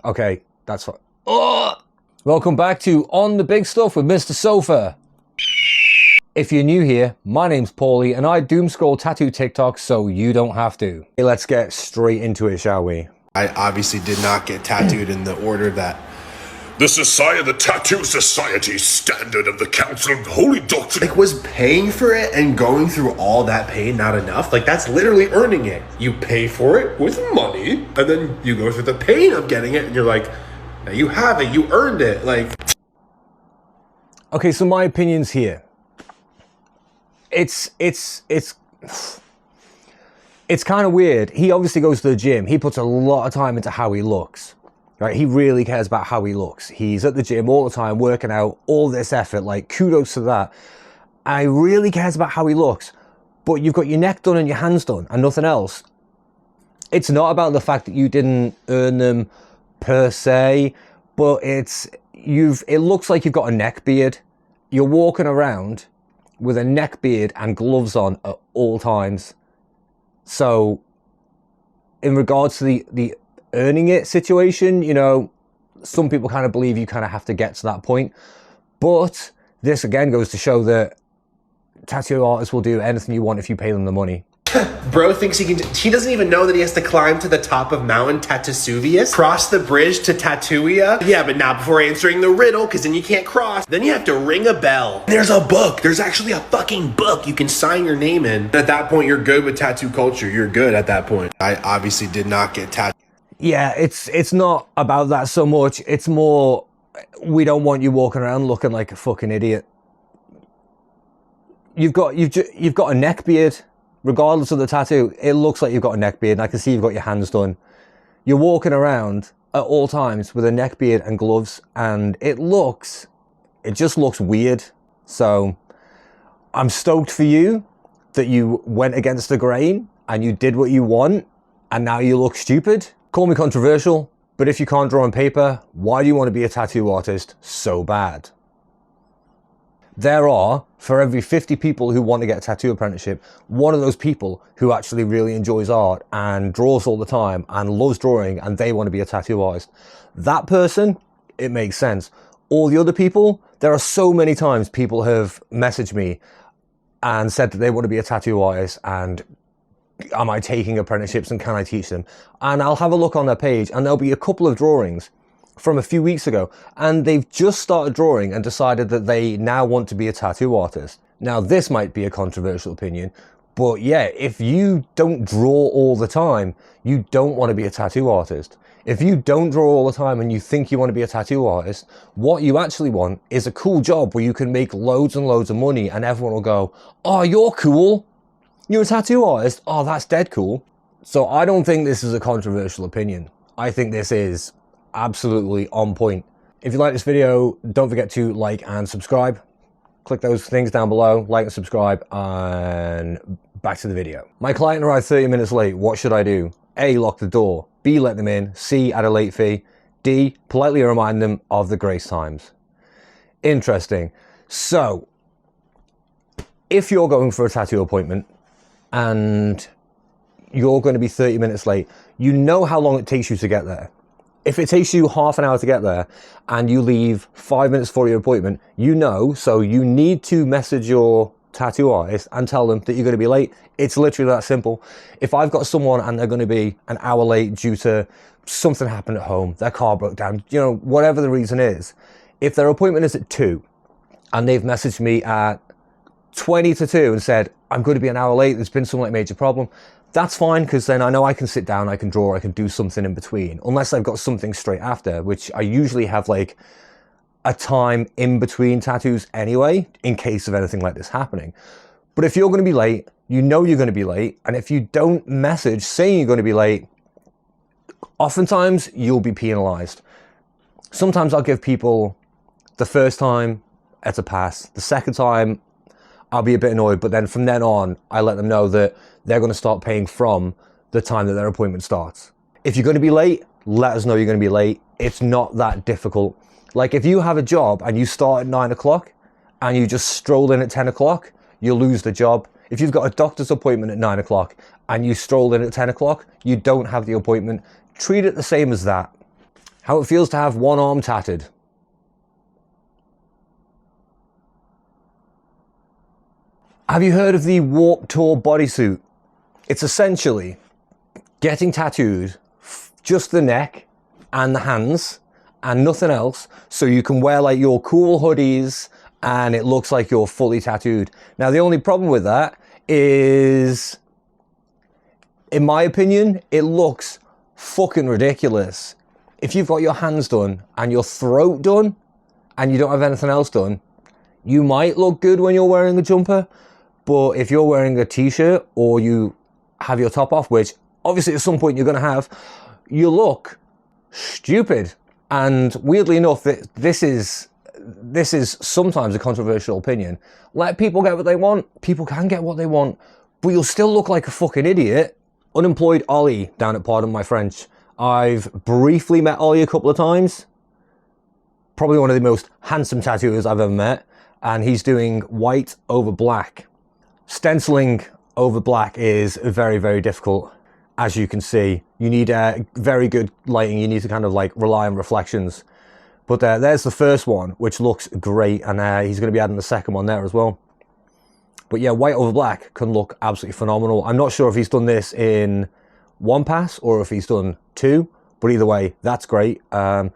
Okay, that's fine. Welcome back to On the Big Stuff with Mr. Sofa. If you're new here, my name's Paulie and I doom scroll tattoo TikTok so you don't have to. Hey, let's get straight into it, shall we? I obviously did not get tattooed in the order that The Tattoo Society Standard of the Council of Holy Doctrine. was paying for it and going through all that pain not enough. Like, that's literally earning it. You pay for it with money and then you go through the pain of getting it and you're like, now you have it, you earned it. Like, Okay, so my opinions here. It's kind of weird. He obviously goes to the gym. He puts a lot of time into how he looks. Right? He really cares about how he looks. He's at the gym all the time, working out, all this effort. Like, kudos to that. And he really cares about how he looks. But you've got your neck done and your hands done and nothing else. It's not about the fact that you didn't earn them per se, but it looks like you've got a neck beard. You're walking around with a neck beard and gloves on at all times. So in regards to the earning it situation, you know, some people kind of believe you kind of have to get to that point. But this again goes to show that tattoo artists will do anything you want if you pay them the money. bro thinks he doesn't even know that he has to climb to the top of Mountain Tatasuvius, cross the bridge to Tatuia. Yeah, but not before answering the riddle, because then you can't cross. Then you have to ring a bell. There's a book. There's actually a fucking book you can sign your name in. At that point, you're good with tattoo culture. You're good at that point. I obviously did not get tattooed. Yeah, it's not about that so much. It's more, we don't want you walking around looking like a fucking idiot. You've got a neck beard. Regardless of the tattoo, it looks like you've got a neck beard, and I can see you've got your hands done. You're walking around at all times with a neck beard and gloves, and it just looks weird. So I'm stoked for you that you went against the grain and you did what you want, and now you look stupid. Call me controversial, but if you can't draw on paper, why do you want to be a tattoo artist so bad? There are, for every 50 people who want to get a tattoo apprenticeship, one of those people who actually really enjoys art and draws all the time and loves drawing and they want to be a tattoo artist. That person, it makes sense. All the other people, there are so many times people have messaged me and said that they want to be a tattoo artist and am I taking apprenticeships and can I teach them? And I'll have a look on their page and there'll be a couple of drawings from a few weeks ago, and they've just started drawing and decided that they now want to be a tattoo artist. Now, this might be a controversial opinion, but yeah, if you don't draw all the time, you don't want to be a tattoo artist. If you don't draw all the time and you think you want to be a tattoo artist, what you actually want is a cool job where you can make loads and loads of money and everyone will go, oh, you're cool. You're a tattoo artist. Oh, that's dead cool. So I don't think this is a controversial opinion. I think this is absolutely on point. If you like this video, don't forget to like and subscribe. Click those things down below, like and subscribe, and back to the video. My client arrived 30 minutes late. What should I do? A, lock the door. B, let them in. C, add a late fee. D, politely remind them of the grace times. Interesting. So, if you're going for a tattoo appointment and you're going to be 30 minutes late, you know how long it takes you to get there. If it takes you half an hour to get there and you leave 5 minutes for your appointment, you know, so you need to message your tattoo artist and tell them that you're going to be late. It's literally that simple. If I've got someone and they're going to be an hour late due to something happened at home, their car broke down, you know, whatever the reason is, if their appointment is at 2 and they've messaged me at 20 to 2 and said, I'm going to be an hour late, there's been some like major problem, that's fine, because then I know I can sit down, I can draw, I can do something in between, unless I've got something straight after, which I usually have like a time in between tattoos anyway, in case of anything like this happening. But if you're going to be late, you know you're going to be late, and if you don't message saying you're going to be late, oftentimes you'll be penalized. Sometimes I'll give people the first time, it's a pass. The second time, I'll be a bit annoyed, but then from then on, I let them know that they're going to start paying from the time that their appointment starts. If you're going to be late, let us know you're going to be late. It's not that difficult. Like if you have a job and you start at 9 o'clock and you just stroll in at 10 o'clock, you'll lose the job. If you've got a doctor's appointment at 9 o'clock and you stroll in at 10 o'clock, you don't have the appointment. Treat it the same as that. How it feels to have one arm tatted. Have you heard of the Warped Tour bodysuit? It's essentially getting tattooed just the neck and the hands and nothing else, so you can wear like your cool hoodies and it looks like you're fully tattooed. Now the only problem with that is, in my opinion, it looks fucking ridiculous. If you've got your hands done and your throat done and you don't have anything else done, you might look good when you're wearing a jumper. But if you're wearing a t-shirt or you have your top off, which obviously at some point you're going to have, you look stupid. And weirdly enough, this is sometimes a controversial opinion. Let people get what they want. People can get what they want, but you'll still look like a fucking idiot. Unemployed Ollie down at Pardon My French. I've briefly met Ollie a couple of times. Probably one of the most handsome tattooers I've ever met. And he's doing white over black. Stenciling over black is very, very difficult. As you can see, you need very good lighting. You need to kind of like rely on reflections. But there's the first one, which looks great. And he's going to be adding the second one there as well. But yeah, white over black can look absolutely phenomenal. I'm not sure if he's done this in one pass or if he's done two. But either way, that's great. So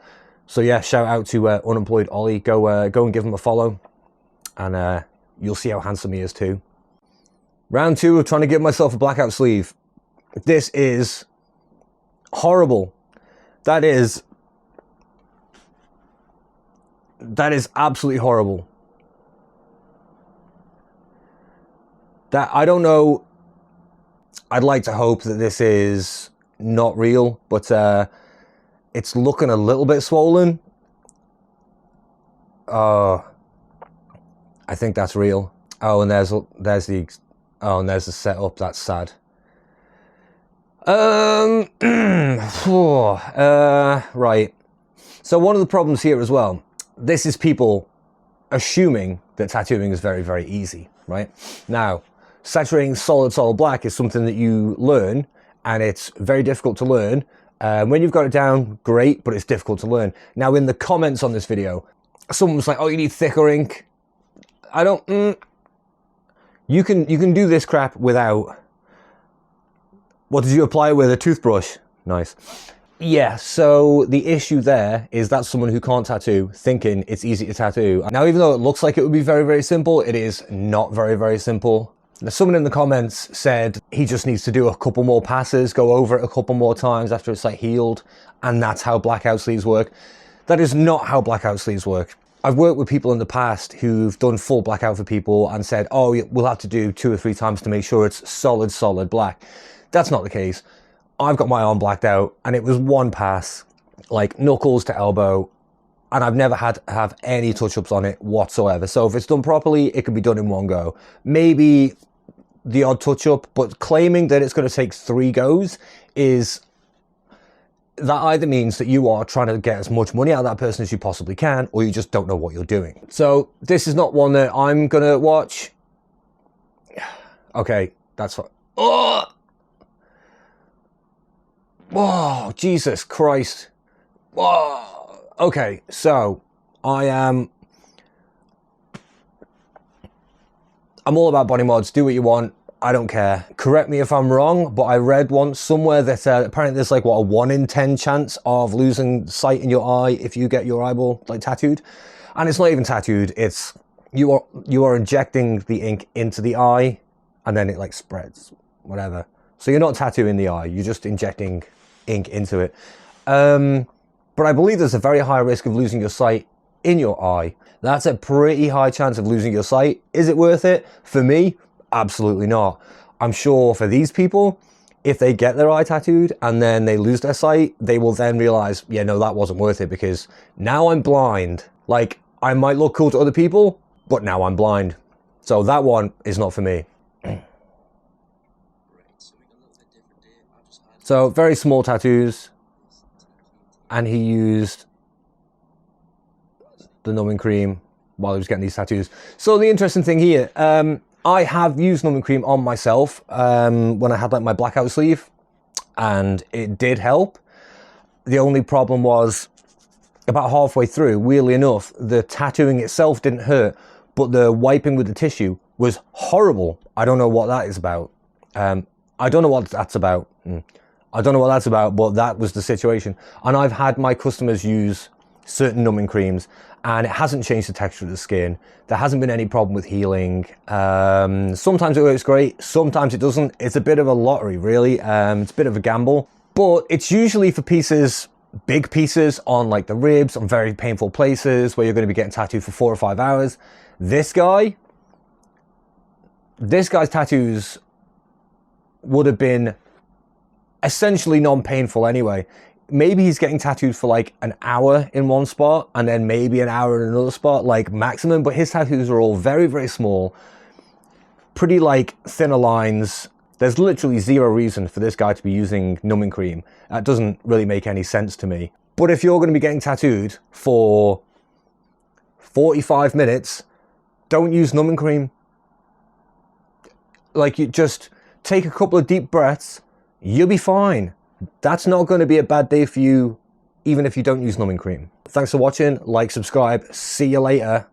yeah, shout out to Unemployed Ollie. Go and give him a follow. And you'll see how handsome he is too. Round two of trying to give myself a blackout sleeve. This is horrible. That is absolutely horrible. That, I don't know. I'd like to hope that this is not real, but it's looking a little bit swollen. I think that's real. Oh, and there's the setup. That's sad. Right. So one of the problems here as well, this is people assuming that tattooing is very, very easy, right? Now, saturating solid black is something that you learn, and it's very difficult to learn. When you've got it down, great, but it's difficult to learn. Now, in the comments on this video, someone was like, oh, you need thicker ink. I don't... You can do this crap without... What did you apply it with? A toothbrush? Nice. Yeah, so the issue there is that's someone who can't tattoo thinking it's easy to tattoo. Now, even though it looks like it would be very, very simple, it is not very, very simple. Now, someone in the comments said he just needs to do a couple more passes, go over it a couple more times after it's like healed, and that's how blackout sleeves work. That is not how blackout sleeves work. I've worked with people in the past who've done full blackout for people and said, oh, we'll have to do 2 or 3 times to make sure it's solid black. That's not the case. I've got my arm blacked out and it was one pass, like knuckles to elbow, and I've never had to have any touch-ups on it whatsoever. So if it's done properly, it can be done in one go. Maybe the odd touch-up, but claiming that it's going to take 3 goes is... that either means that you are trying to get as much money out of that person as you possibly can, or you just don't know what you're doing. So this is not one that I'm going to watch. Okay, that's fine. Oh! Whoa, Jesus Christ. Whoa. Okay, so I'm all about body mods. Do what you want. I don't care. Correct me if I'm wrong, but I read once somewhere that apparently there's like, what, a 1 in 10 chance of losing sight in your eye if you get your eyeball like tattooed. And it's not even tattooed. It's you are injecting the ink into the eye and then it like spreads, whatever. So you're not tattooing the eye. You're just injecting ink into it. But I believe there's a very high risk of losing your sight in your eye. That's a pretty high chance of losing your sight. Is it worth it? For me, absolutely not. I'm sure for these people, if they get their eye tattooed and then they lose their sight, they will then realize, yeah, no, that wasn't worth it because now I'm blind. Like, I might look cool to other people, but now I'm blind. So that one is not for me. So very small tattoos, and he used the numbing cream while he was getting these tattoos. So the interesting thing here, I have used numbing cream on myself when I had like my blackout sleeve, and it did help. The only problem was about halfway through, weirdly enough, the tattooing itself didn't hurt, but the wiping with the tissue was horrible. I don't know what that is about. I don't know what that's about. I don't know what that's about, but that was the situation. And I've had my customers use certain numbing creams, and it hasn't changed the texture of the skin. There hasn't been any problem with healing. Sometimes it works great, sometimes it doesn't. It's a bit of a lottery, really. It's a bit of a gamble, but it's usually for pieces, big pieces on like the ribs, on very painful places where you're going to be getting tattooed for 4 or 5 hours. This guy's tattoos would have been essentially non-painful anyway. Maybe he's getting tattooed for like an hour in one spot and then maybe an hour in another spot, like maximum, but his tattoos are all very, very small, pretty like thinner lines. There's literally zero reason for this guy to be using numbing cream. That doesn't really make any sense to me. But if you're going to be getting tattooed for 45 minutes, don't use numbing cream. Like, you just take a couple of deep breaths, you'll be fine. That's not going to be a bad day for you, even if you don't use numbing cream. Thanks for watching. Like, subscribe. See you later.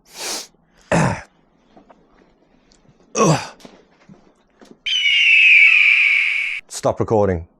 Stop recording.